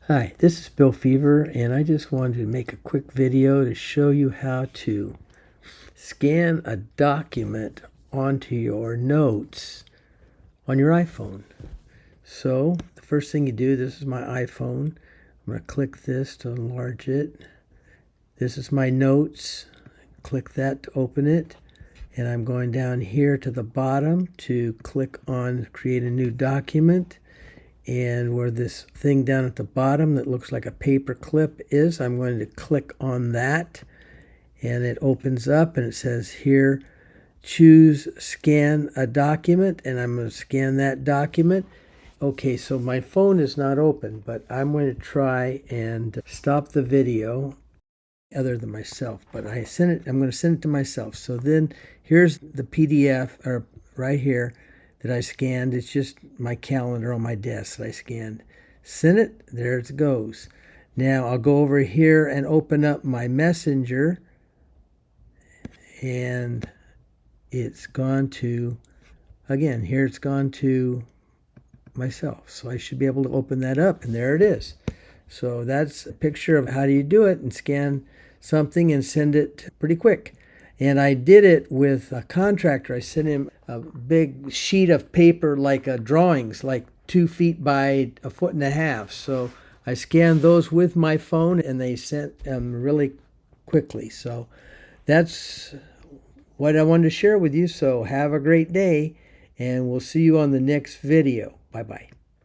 Hi, this is Bill Feaver, and I just wanted to make a quick video to show you how to scan a document onto your notes on your iPhone. So, the first thing you do, this is my iPhone. I'm going to click this to enlarge it. This is my notes. Click that to open it. And I'm going down here to the bottom to click on create a new document. And where this thing down at the bottom that looks like a paper clip is, I'm going to click on that, and it opens up and it says here, choose scan a document, and I'm going to scan that document. Okay, so my phone is not open, but I'm going to try and stop the video other than myself, but I'm going to send it to myself. So then here's the PDF or right here that I scanned. It's just my calendar on my desk that I scanned. Send it, there it goes. Now I'll go over here and open up my messenger, and it's gone to, again, here it's gone to myself. So I should be able to open that up, and there it is. So that's a picture of how do you do it and scan something and send it pretty quick. And I did it with a contractor. I sent him a big sheet of paper like drawings, like 2 feet by 1.5 feet. So I scanned those with my phone, and they sent them really quickly. So that's what I wanted to share with you. So have a great day, and we'll see you on the next video. Bye-bye.